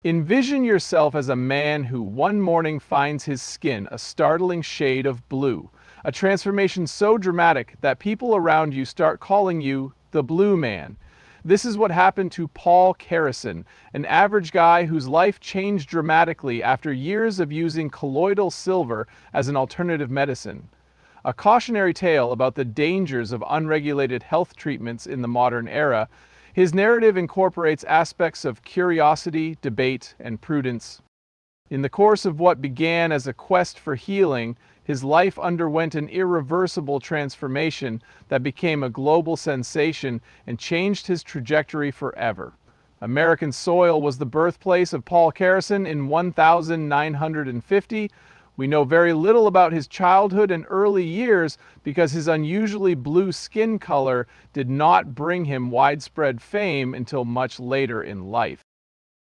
Envision yourself as a man who one morning finds his skin a startling shade of blue, a transformation so dramatic that people around you start calling you the Blue Man. This is what happened to Paul Karason, an average guy whose life changed dramatically after years of using colloidal silver as an alternative medicine. A cautionary tale about the dangers of unregulated health treatments in the modern era, his narrative incorporates aspects of curiosity, debate, and prudence. In the course of what began as a quest for healing, his life underwent an irreversible transformation that became a global sensation and changed his trajectory forever. American soil was the birthplace of Paul Karason in 1950. We know very little about his childhood and early years because his unusually blue skin color did not bring him widespread fame until much later in life.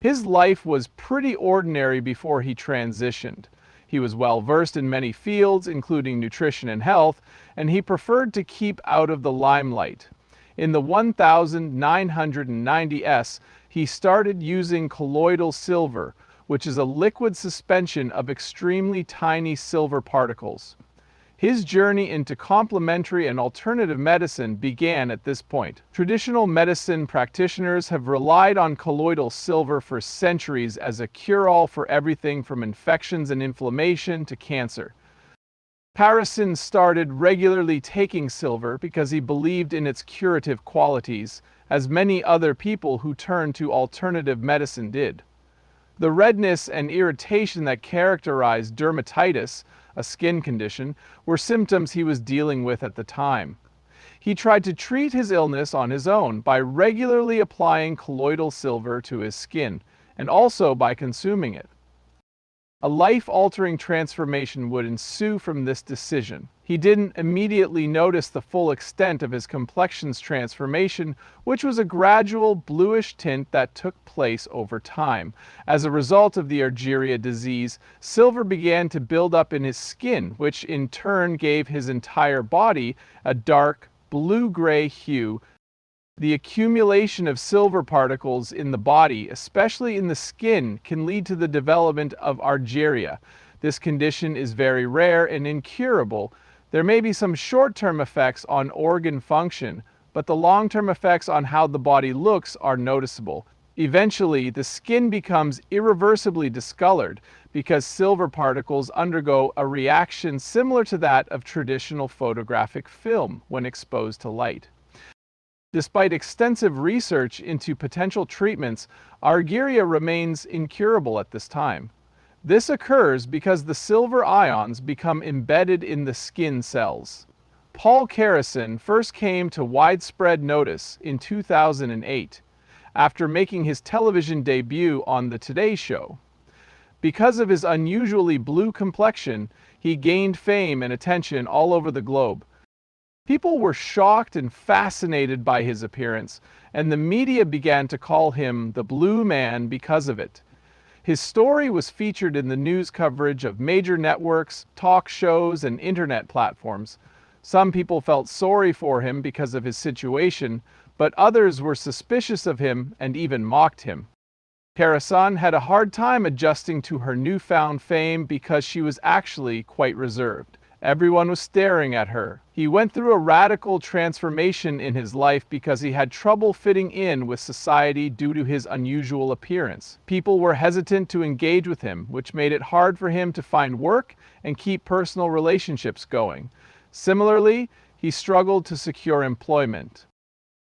His life was pretty ordinary before he transitioned. He was well versed in many fields, including nutrition and health, and he preferred to keep out of the limelight. In the 1990s, he started using colloidal silver, which is a liquid suspension of extremely tiny silver particles. His journey into complementary and alternative medicine began at this point. Traditional medicine practitioners have relied on colloidal silver for centuries as a cure-all for everything from infections and inflammation to cancer. Karason started regularly taking silver because he believed in its curative qualities, as many other people who turned to alternative medicine did. The redness and irritation that characterized dermatitis, a skin condition, were symptoms he was dealing with at the time. He tried to treat his illness on his own by regularly applying colloidal silver to his skin, and also by consuming it. A life-altering transformation would ensue from this decision. He didn't immediately notice the full extent of his complexion's transformation, which was a gradual bluish tint that took place over time. As a result of the Argyria disease, silver began to build up in his skin, which in turn gave his entire body a dark blue-gray hue. The accumulation of silver particles in the body, especially in the skin, can lead to the development of Argyria. This condition is very rare and incurable. There may be some short-term effects on organ function, but the long-term effects on how the body looks are noticeable. Eventually, the skin becomes irreversibly discolored because silver particles undergo a reaction similar to that of traditional photographic film when exposed to light. Despite extensive research into potential treatments, Argyria remains incurable at this time. This occurs because the silver ions become embedded in the skin cells. Paul Karason first came to widespread notice in 2008, after making his television debut on The Today Show. Because of his unusually blue complexion, he gained fame and attention all over the globe. People were shocked and fascinated by his appearance, and the media began to call him the Blue Man because of it. His story was featured in the news coverage of major networks, talk shows, and internet platforms. Some people felt sorry for him because of his situation, but others were suspicious of him and even mocked him. Karason had a hard time adjusting to her newfound fame because she was actually quite reserved. Everyone was staring at her. He went through a radical transformation in his life because he had trouble fitting in with society due to his unusual appearance. People were hesitant to engage with him, which made it hard for him to find work and keep personal relationships going. Similarly, he struggled to secure employment.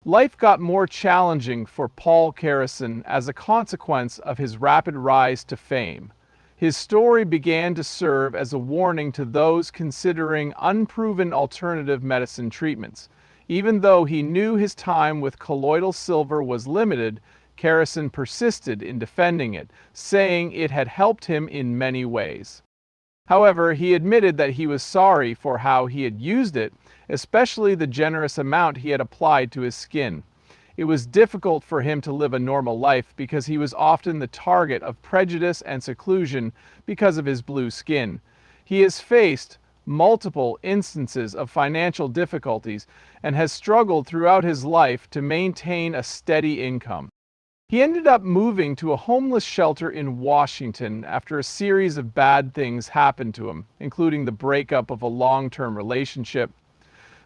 Life got more challenging for Paul Karason as a consequence of his rapid rise to fame. His story began to serve as a warning to those considering unproven alternative medicine treatments. Even though he knew his time with colloidal silver was limited, Karason persisted in defending it, saying it had helped him in many ways. However, he admitted that he was sorry for how he had used it, especially the generous amount he had applied to his skin. It was difficult for him to live a normal life because he was often the target of prejudice and seclusion because of his blue skin. He has faced multiple instances of financial difficulties and has struggled throughout his life to maintain a steady income. He ended up moving to a homeless shelter in Washington after a series of bad things happened to him, including the breakup of a long-term relationship.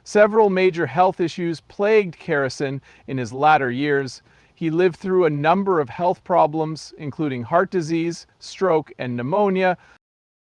Several major health issues plagued Karason in his latter years. He lived through a number of health problems, including heart disease, stroke, and pneumonia.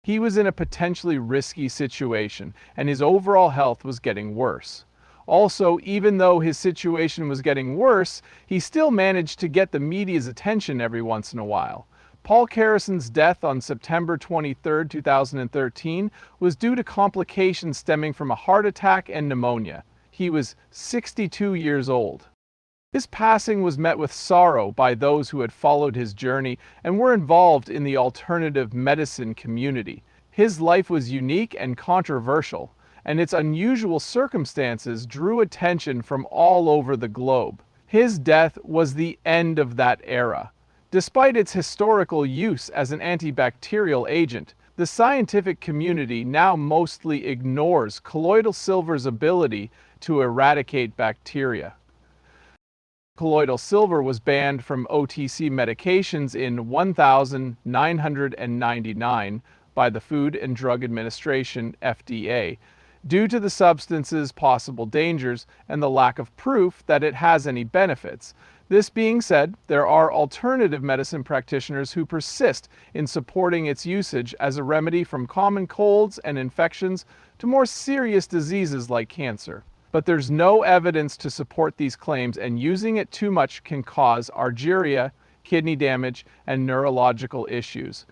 He was in a potentially risky situation, and his overall health was getting worse. Also, even though his situation was getting worse, he still managed to get the media's attention every once in a while. Paul Karason's death on September 23, 2013, was due to complications stemming from a heart attack and pneumonia. He was 62 years old. His passing was met with sorrow by those who had followed his journey and were involved in the alternative medicine community. His life was unique and controversial, and its unusual circumstances drew attention from all over the globe. His death was the end of that era. Despite its historical use as an antibacterial agent, the scientific community now mostly ignores colloidal silver's ability to eradicate bacteria. Colloidal silver was banned from OTC medications in 1999 by the Food and Drug Administration, FDA, due to the substance's possible dangers and the lack of proof that it has any benefits. This being said, there are alternative medicine practitioners who persist in supporting its usage as a remedy from common colds and infections to more serious diseases like cancer. But there's no evidence to support these claims, and using it too much can cause argyria, kidney damage, and neurological issues.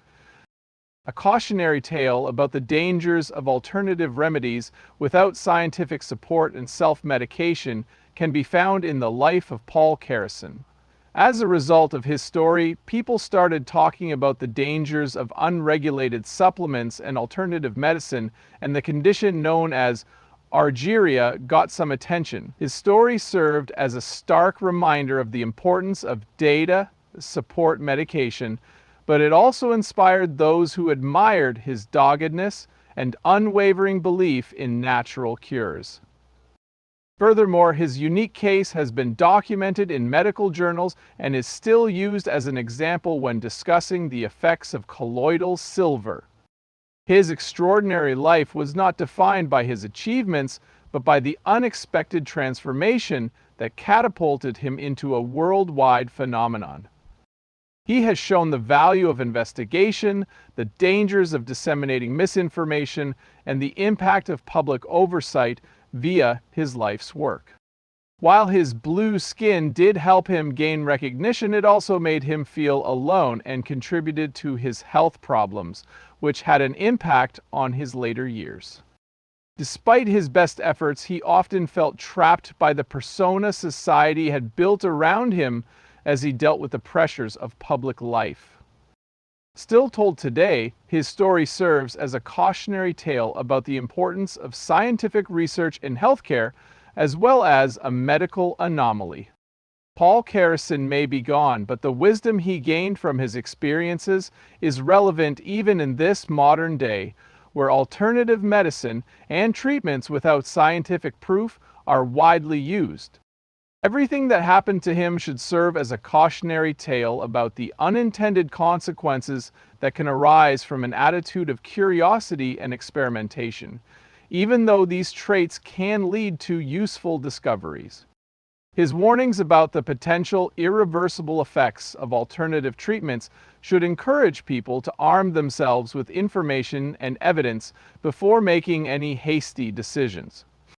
A cautionary tale about the dangers of alternative remedies without scientific support and self-medication can be found in the life of Paul Karason. As a result of his story, people started talking about the dangers of unregulated supplements and alternative medicine, and the condition known as argyria got some attention. His story served as a stark reminder of the importance of data support medication, but it also inspired those who admired his doggedness and unwavering belief in natural cures. Furthermore, his unique case has been documented in medical journals and is still used as an example when discussing the effects of colloidal silver. His extraordinary life was not defined by his achievements, but by the unexpected transformation that catapulted him into a worldwide phenomenon. He has shown the value of investigation, the dangers of disseminating misinformation, and the impact of public oversight via his life's work. While his blue skin did help him gain recognition, it also made him feel alone and contributed to his health problems, which had an impact on his later years. Despite his best efforts, he often felt trapped by the persona society had built around him as he dealt with the pressures of public life. Still told today, his story serves as a cautionary tale about the importance of scientific research in healthcare, as well as a medical anomaly. Paul Karason may be gone, but the wisdom he gained from his experiences is relevant even in this modern day, where alternative medicine and treatments without scientific proof are widely used. Everything that happened to him should serve as a cautionary tale about the unintended consequences that can arise from an attitude of curiosity and experimentation, even though these traits can lead to useful discoveries. His warnings about the potential irreversible effects of alternative treatments should encourage people to arm themselves with information and evidence before making any hasty decisions.